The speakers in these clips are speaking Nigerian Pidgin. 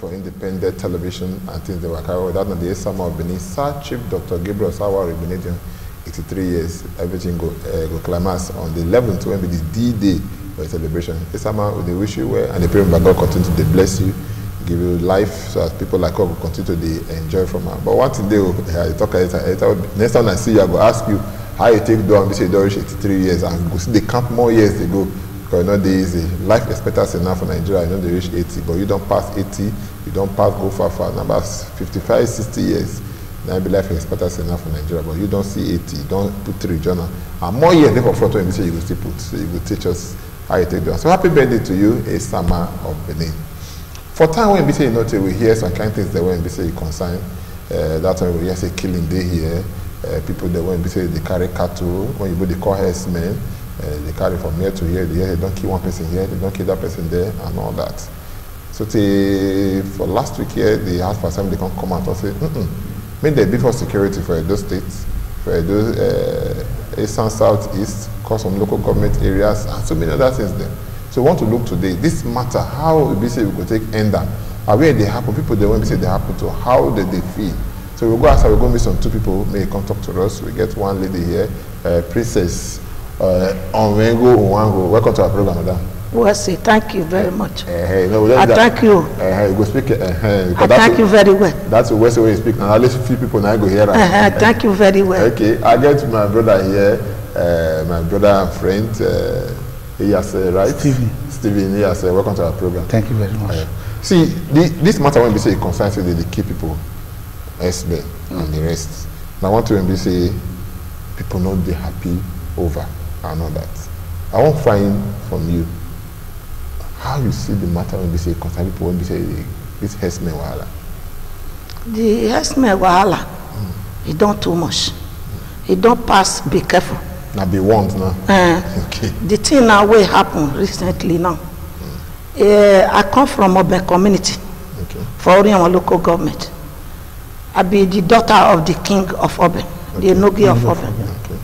for independent television and things they were carried out. The summer of Benin, Sir Chief Dr. Gabriel Sawari Benedict, 83 years, everything go climax on the 11th when be the D-Day for a celebration. This summer they wish you well and the prayer that God continue to bless you, give you life so that people like us will continue to enjoy from her. But one thing they will talk next time I see you, I will ask you how you take down this you reach 83 years and you go see the camp more years they go. Because you know there is a life expectancy now for Nigeria, you know they reach 80, but you don't pass 80, you don't pass go far. Number 55, 60 years. Now be life expectancy enough for Nigeria, but you don't see 80, you don't put 3 journal. And more years for front when you say you will still put, so you will teach us how you take down. So happy birthday to you, a summer of Benin. For time when you say you know we hear some kind of things that when you say you consign, that time we hear say killing day here, people that when you say they carry cattle, when you they call herdsmen, they carry from here to here, they don't kill one person here, they don't kill that person there, and all that. So for last week here, the House of Assembly they can come out and say, make there be for security for those states, for those eastern, southeast, cause some local government areas, and so many other things there. So we want to look today, this matter, how we say we could take end up, where they happen, people they want to say they happen to, how did they feel? So we'll go outside, we're going to meet some 2 people, may come talk to us. We get one lady here, Princess Onwengo Onwango. Welcome to our program, madam. Well, say thank you very much. No, I thank you. You go speak. I thank you very well. That's the way you speak. Now at least a few people now go hear. Thank you very well. Okay, I get my brother here, my brother and friend. He has right. Stephen. He has welcome to our program. Thank you very much. See, this matter when we say it concerns the key people, Herdsmen and the rest. Now I want to be say people not be happy over and all that. I want to find from you how you see the matter when we say concern people when we say this Herdsmen wahala. The Herdsmen wahala, it don't too much. It don't pass. Be careful. Now be warned now. Okay. The thing now will happen recently now. I come from Oben community. Okay. For our local government. I be the daughter of the king of Oben, the Enogi of Oben. Okay.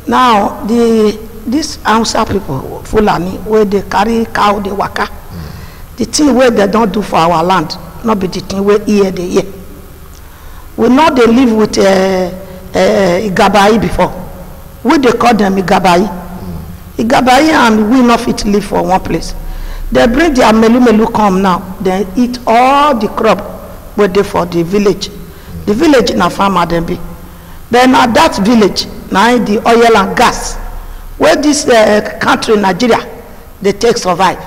Now these Hausa people, Fulani, where they carry cow, they waka. The thing where they don't do for our land, not be the thing where here they hear. We know they live with Igabai before. We they call them Igabai. Igabai and we not fit live for one place. They bring their melu come now. They eat all the crop where they for the village. The village in a farmer then be. Then at that village, now the oil and gas. Where this country, Nigeria, they take survive.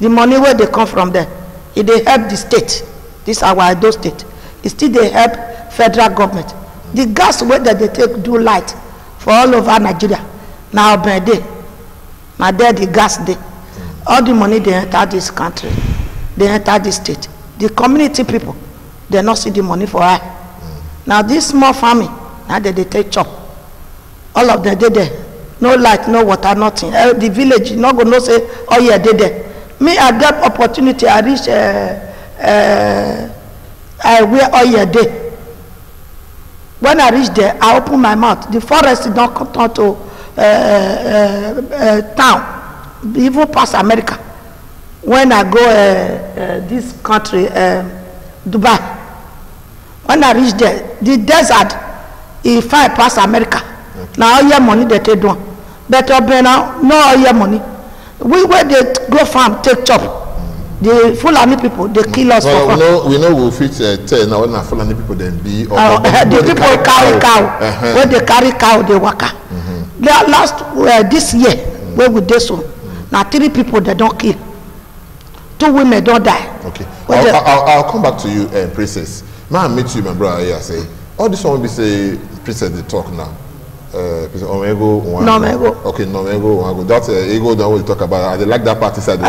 The money where they come from there, it they help the state. This our Edo state. It still they help federal government. The gas where they take do light for all over Nigeria. Now by day, now there the gas day. All the money they enter this country, they enter this state. The community people, they not see the money for her. Now this small farming, now they take chop. All of them they there. No light, no water, nothing. The village, you not gonna say, oh yeah, they there. Me, I get opportunity, I reach where all yeah they. When I reach there, I open my mouth. The forest don't come to town, even past America. When I go this country, Dubai, when I reach there, the desert, if I pass America, now all your money they take down. But now, no all your money. We where they go farm, take chop. The Fulani people, they kill us for farm. We know we'll fit tell now when Fulani people then be. The people carry cow. When they carry cow, they waka. Last this year, where we did so, now 3 people they don't kill. 2 women don't die. Okay. I'll come back to you, Princess. Now I meet you, my brother. Here, say all this one we say, Princess, they talk now. Omego, okay, Nomego, that's ego that we talk about. I like that party side.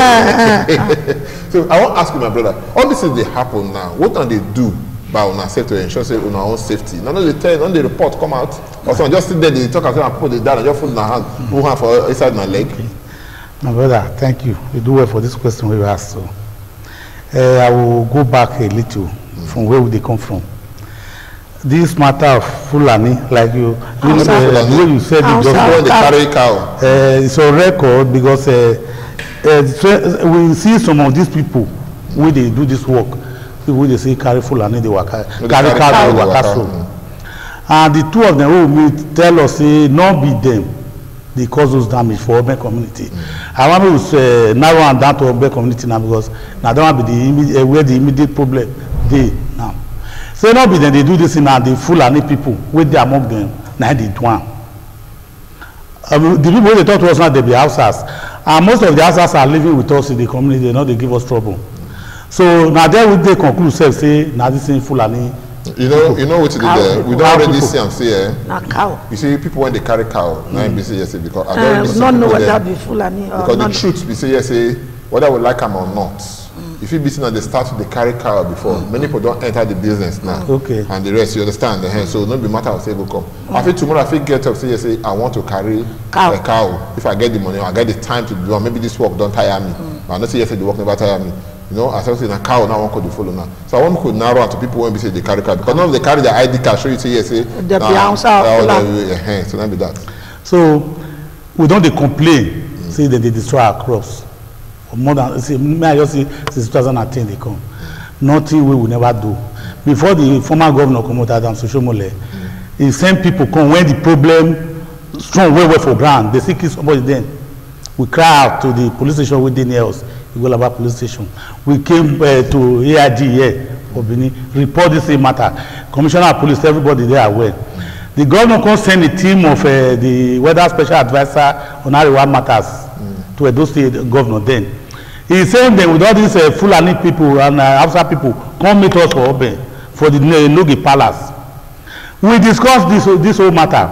So I want to ask you, my brother, all these things they happen now. What can they do by on ourselves to ensure say on our own safety? None of the tell, none of the report come out. Or some just sit there, they talk and put it down and just put in their hand, who have for inside my leg. My brother, thank you. You do well for this question we asked. So I will go back a little from where they come from. This matter of Fulani, like the way you said it, just when they carry cow. It's a record because we see some of these people wey dey do this work, people wey dey say carry Fulani dey waka, carry cow dey waka so. And the two of them who meet tell us say no be them dey cause those damage for urban community. I want to narrow am down to urban community now because na that one be the where the immediate problem dey now. Say no be them dey do this thing, na the Fulani people wey dey among them na dey do am. The people wey dey talk to us now, they be Hausas, and most of the Hausas are living with us in the community. They know they give us trouble. So now there we dey conclude say na this thing Fulani. You know what to do there. We don't already see am say cow. You see people when they carry cow, now be say yes because I don't know whether be Fulani or because the truth be say yes whether we like them or not. If you be seen at the start they carry cow before, many people don't enter the business now. Okay. And the rest you understand so no be matter of say go come. I feel tomorrow I feel get up say yes I want to carry a cow. If I get the money, I get the time to do it. Maybe this work don't tire me. I don't say yes the work never tire me. You know, as I say, a cow now one could follow now. So I want to narrow to people when we say they carry cow because now they carry their ID card. Show you say yes, say the so that be that. So we don't complain, say that they destroy our crops. More than say, may I just say since 2010 they come. Nothing we will never do. Before the former governor come out Adam Soshomole, he sent people come when the problem strong way for ground. They see kill somebody then. We cry out to the police station within near us. Igolaba police station. We came to AIG here for Benin, report this matter. Commissioner of police, everybody there aware. The governor can send a team of the weather special advisor on Ariwa matters to Edo State governor then. He sent them with all these Fulani people and Hausa people come meet us for Oben for the Logi Palace. We discussed this whole matter.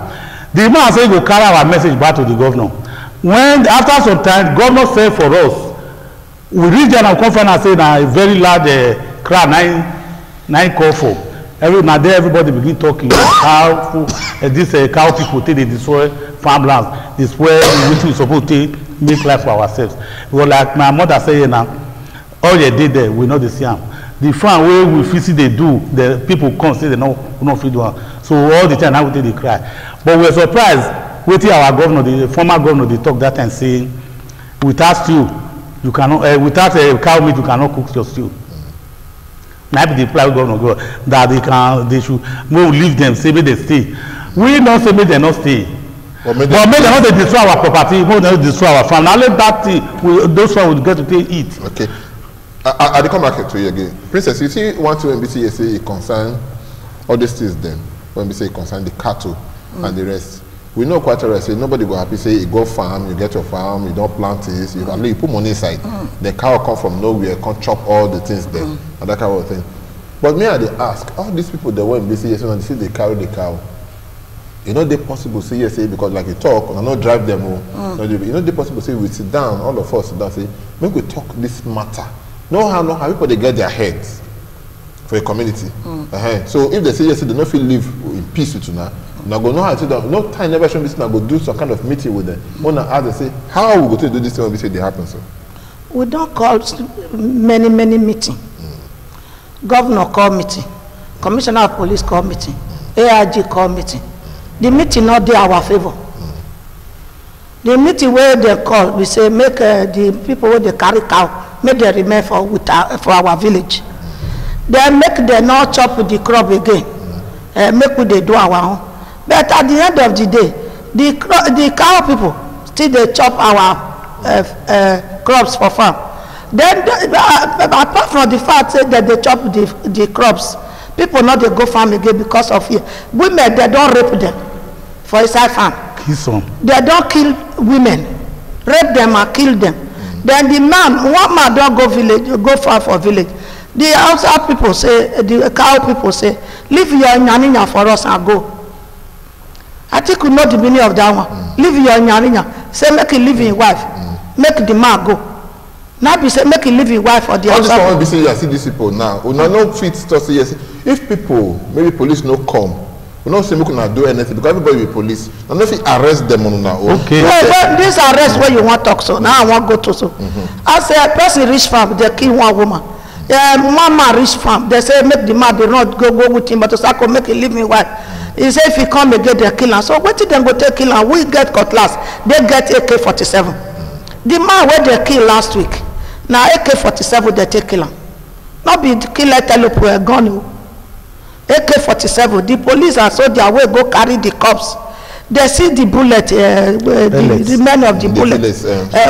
The man said he will carry our message back to the governor. When after some time, governor said for us, we reach general conference and say na a very large crowd nine call for. Everybody begin talking how this cow people take they destroy farmlands, destroy which we supposed to make life for ourselves. Because like my mother say now, all they did there we know the same. The farm where we visit they do, the people come say they no fit do. So all the time now we take they cry. But we are surprised waiting our governor, the former governor, they talk that time saying without stew you cannot without cow meat you cannot cook your stew. Now the private governor go that they should no leave them say make they stay. We don't say make they not stay. But make they not destroy our property, make they not destroy our farm. Now let that thing those one will get to pay eat. Okay. I come back to you again. Princess, you see one thing when we say it concern all these things then when we say it concern the cattle and the rest. We know quite well, say nobody go happy, say you go farm, you get your farm, you don't plant this, you put money inside. The cow come from nowhere, come chop all the things there, and that kind of thing. But me, I they ask, all these people that went say yes, and they say they carry the cow. You know they possible say yes, because like you talk, and I not drive them home. You know they possible say we sit down, all of us sit down, say, make we talk this matter. Know how people they get their heads for a community. So if they say yes, they don't feel live in peace with you now. Now go know how to do no time never show this now go do some kind of meeting with them. When I ask they say how we go to do this thing when we say they happen so. We don't call many meeting. Governor call meeting, Commissioner of Police call meeting, AIG call meeting. The meeting not dey our favor. The meeting where they call, we say make the people where they carry cow, make they remain for our village. Then make them not chop the crop again. Make we they do our own. But at the end of the day, the cow people still they chop our crops for farm. Then apart from the fact that they chop the crops, people not they go farm again because of fear. Women they don't rape them for inside farm. Kill some. They don't kill women, rape them and kill them. Then the one man don't go far for village. The outside people say, the cow people say, leave your nyaninya for us and go. I think we know the meaning of that one. Leave your nyaninya. Say make him leave his wife. Make the man go. Now be say make him leave his wife for the outside. All this one be say you see these people now. We no fit to say yes. If people, maybe police no come, we not say we cannot do anything because everybody be police. And if you arrest them on our own. Okay. Well, this arrest where you want talk so. Now I want go to so. I say a person reach farm, they kill one woman. One man reach farm, they say make the man they not go with him, but to say make him leave me wife. He say if he come again they kill him. So what did them go take kill him? We get cutlass, they get AK-47. The man where they kill last week, now AK-47 they take kill him. not be kill antelope with a gun. AK-47, the police and soldier wey go carry the cops, they see the bullet, the men of the bullet,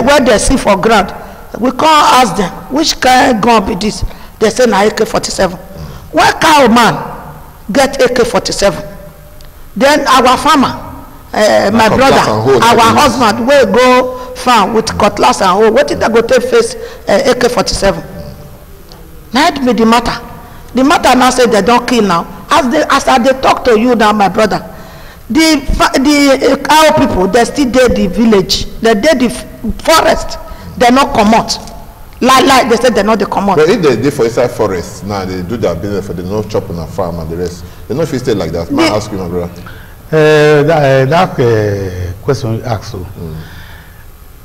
where they see for ground. We can't ask them, which kind of gun be this? They say na AK-47. Why cow man get AK-47? Then our farmer, my brother, our husband wey go farm with cutlass and hoe, wetin they go take face AK-47? Na it be the matter. The matter now say they don't kill now. As I dey talk to you now, my brother, the cow people, they still dey the village, they dey the forest, they not come out. Like they said, they not they come out. But if they dey for inside forest, now they do their business for the no chop on a farm and the rest. They not fit stay like that. May I ask you, my brother? That question you ask, so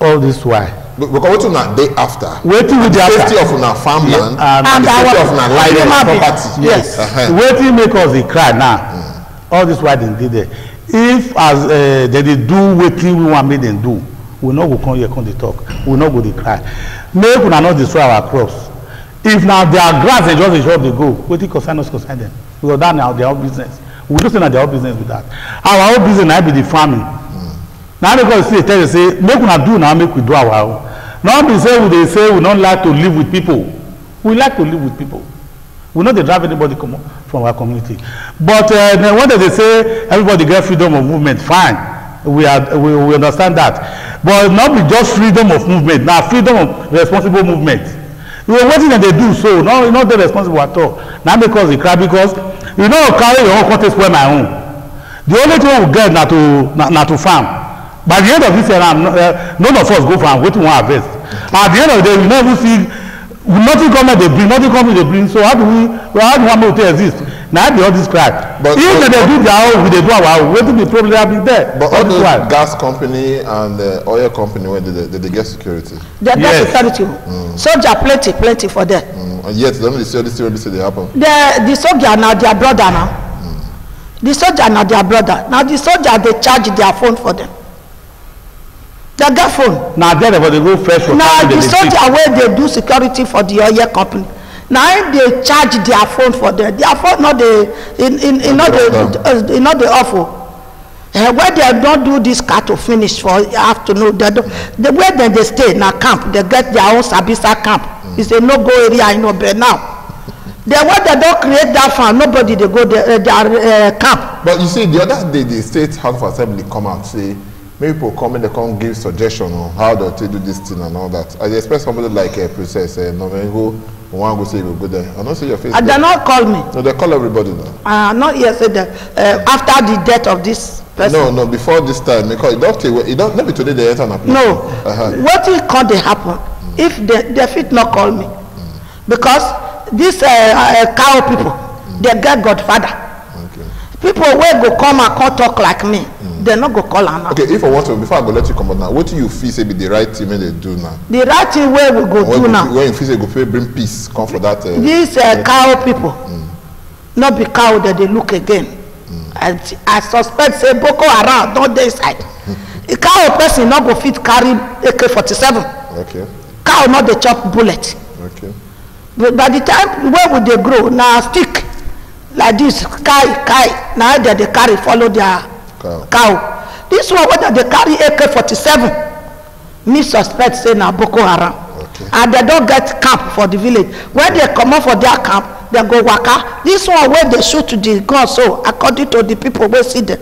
all this why? Because what una dey after? Wetin we dey after? Safety of una farmland and the safety of una life and property. Yes. Wetin make us dey cry now? All this why dem dey there. If as dem dey do wetin we wan make dem do, we no go come here come dey talk. We no go dey cry. Make una no destroy our crops. If na their grass dem just dey chop dey go, wetin concern us concern dem? Because that na their own business. We just say na their own business with that. Our own business na be the farming. Now because they tell you say make una do now, make we do our own. Not be say we say we don't like to live with people. We like to live with people. We not dey drive anybody come from our community. But then when they say everybody get freedom of movement, fine. We understand that. But not be just freedom of movement. Now freedom of responsible movement. What thing they do so? No, not they responsible at all. Now because they cry because you know carry your own context where my own. The only thing we get na to farm. By the end of this year, none of us go farm. Wetin we wan harvest. At the end of the day, we never see nothing government dey bring, nothing company dey bring. So how do we make it exist? Now be all this cry. But if they do their own, we dey do our own. Wetin be problem be there? But all those gas company and oil company wey they get security. They get security. Soldier plenty for them. And yet they no dey see all this thing wey dey happen. The soldier na their brother now. The soldier na their brother. Now the soldier dey charge their phone for them. They get phone. Now there they go fresh for. Now the soldier wey dey do security for the oil company. Now they charge their phone for them. Their phone not the not the awful. Where they don't do this car to finish for afternoon, the way they stay in a camp, they get their own Sabisa camp. It's a no-go area in Obe now. The way they don't create that farm, nobody they go their camp. But you see, the other day the State House of Assembly come out say. Many people come and they come give suggestion on how to do this thing and all that. I expect somebody like a Princess Novengo, one go say you go there. I don't see your face. They not call me. No, they call everybody now. Not yet. After the death of this person. No, before this time because it don't maybe today they enter an No. What will can they happen if they fit not call me? Because these cow people, they get Godfather. Okay. People will go come and come talk like me. They not go call am. Okay, if I want to, before I go let you come out now, what do you feel say be the right thing when they do now? The right thing where we go do now. When you feel say go bring peace, come for that. These cow people, not be cow that they look again. I suspect say Boko Haram don't dey side. A cow person not go fit carry AK-47. Okay. Cow not the chop bullet. Okay. But by the time where would they grow now stick like this kai now they carry follow their cow. This one whether they carry AK-47 me suspect say na Boko Haram. Okay. And they don't get camp for the village. When they come up for their camp, they go waka. This one where they shoot to the gun so according to the people wey see them.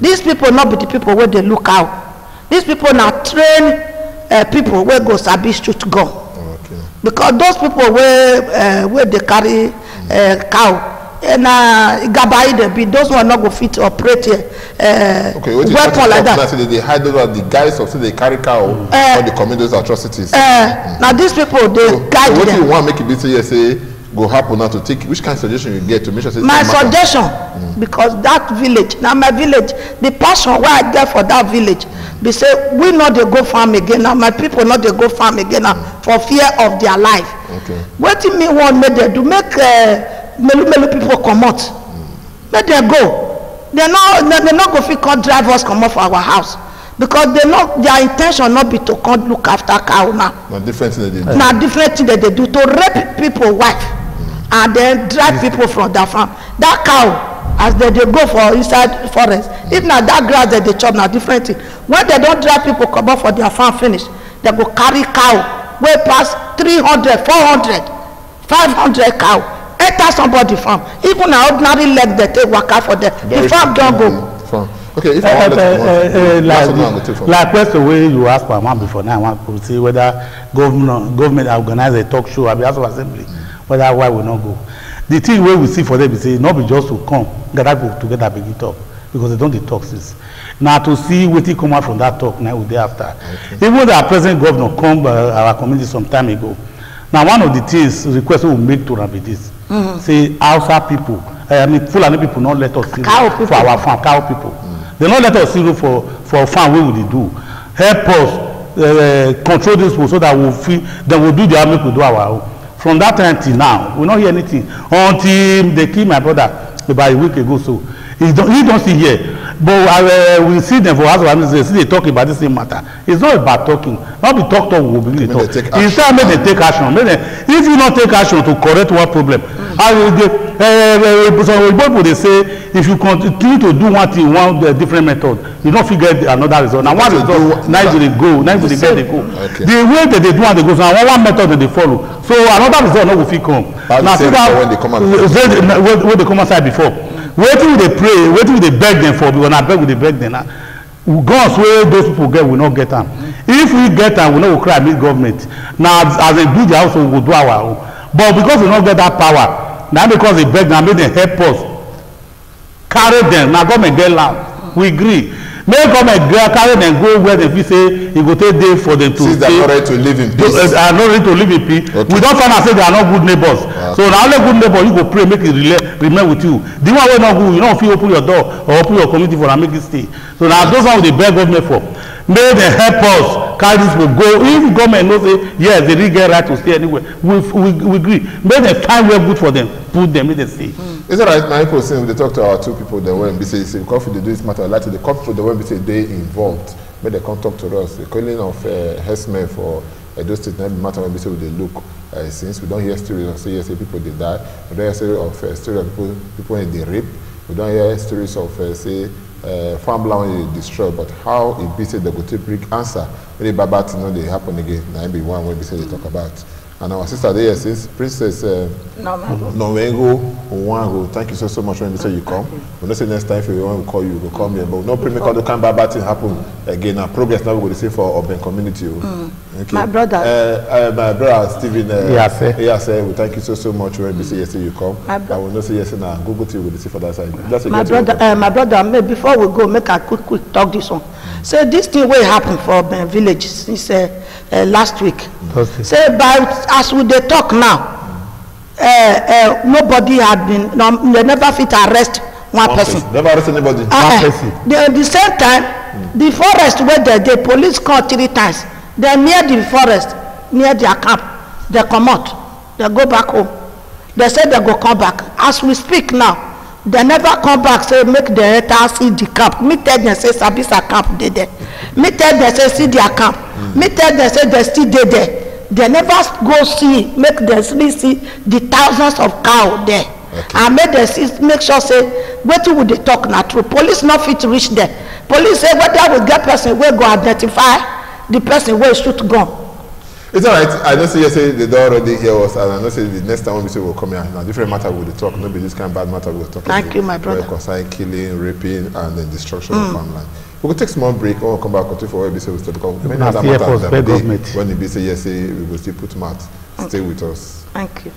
These people not be the people where they look out. These people now train people where go sabi shoot gun. Okay. Because those people where they carry cow. And Gabai they be those one not go fit operate weapon like that. They hide those the guys of say they carry cow or they commit those atrocities. Now these people they guide them. What you want make it be say go happen now to take which kind of suggestion you get to make sure say my suggestion because that village now my village the passion why I get for that village they say we not they go farm again now my people not they go farm again now for fear of their life. Okay. What do me want make they do make melu people come out. Let them go. They not go fit come drive us come out for our house because they not their intention not be to come look after cow now. Now different thing that they do. Now different thing that they do to rape people wife. and then drive people from that farm. That cow, as they go for inside forest, if na that grass that they chop na different thing. When they don't drive people come up for their farm finish, they go carry cow wey pass 300, 400, 500 cow enter somebody farm. Even na ordinary leg they take waka for them. The farm don go. Okay, if like question wey you ask my man before now, I want to see whether government organize a talk show at the House of Assembly, whether why we not go. The thing wey we see for them is say not be just to come gather people together begin talk, because they don't dey talk since. Now to see wetin come out from that talk now we dey after. Okay. Even the present governor come our community some time ago. Now one of the things request we make to am be this. Say Hausa people, I mean Fulani people not let us see for our farm, cow people. They not let us see for farm wey we dey do. Help us control this people so that we feel then we do the make we do our own. From that time till now, we not hear anything until they kill my brother about a week ago. So he don't see here, but we see them for House of Assembly. See they talk about the same matter. It's not about talking. Not be talk we will begin to talk. Instead, make them take action. If you not take action to correct one problem, some people they say if you continue to do one thing, one different method, you don't get another result. Now one result, nice they go, nice they get they go. Okay. The way that they do and they go, so one method that they follow. So another result no will fit come. Now see that when they come outside before. Waiting they pray, waiting they beg them for, because I beg we they beg them now. God swear those people get will not get them. If we get them, we know we cry meet government. Now as they do the house, we will do our own. But because we don't get that power, now because they beg them, make them help us carry them. Now government get land. We agree. Make government carry them go where they feel say it go take day for them to since they are not ready to live in peace. Are not ready to live in peace. Okay. We don't find out say they are not good neighbors. So now only good neighbor you go pray make it remain with you. The one wey not good, you don't feel open your door or open your community for and make it stay. So now those ones they beg government for. May they help us carry this will go. If government knows say yes, they really get right to stay anywhere. We agree. May they find where good for them, put them in the stay. Is it right? My people saying they talk to our two people that were say because they do this matter, like the couple that were say they involved. May they come talk to us. The calling of Herdsmen for those states not matter when we say they look since we don't hear stories of say people they die. We don't hear stories of stories of people when they rape. We don't hear stories of say farmland destroyed, but how it be said they go to bring answer. Maybe bad thing they happen again. Now be one when we say they talk about. And our sister there says, Princess Nomengo Wango, thank you so much when we say you come. We don't say next time if we want to call you, we'll come here. But no premier call the kind of bad thing happen again. Our progress now we're going to say for urban community. Okay. My brother. My brother Stephen. Yes, we thank you so much when we say yes you come. I will not say yes now. Google to you will see for that side. My brother, before we go, make a quick talk this one. Say this thing will happen for village since last week. Say about as we dey talk now, nobody had been, they never fit arrest one person. Never arrest anybody. One person. The same time, the forest where the police call 3 times. They near the forest, near their camp. They come out, they go back home. They say they go come back. As we speak now, they never come back, say make the enter see the camp. Me tell them say Sabisa camp dey there. Me tell them say see their camp. Me tell them say they still dey there. They never go see, make them see the thousands of cow there. Okay. And make them see, make sure say wetin we dey talk na true. Police not fit reach there. Police say whether we get person wey go identify the person wey shoot gun. It's all right. I know say you say they don't already hear us, and I know say the next time when we say we'll come here, now different matter we will talk. Not be this kind of bad matter we will talk. Thank you, my brother. Concerning killing, raping, and then destruction of farmland. We will take a small break. When we come back, continue for where we say we still because many other matters that when we say yes, we will still put mouth. Stay with us. Thank you.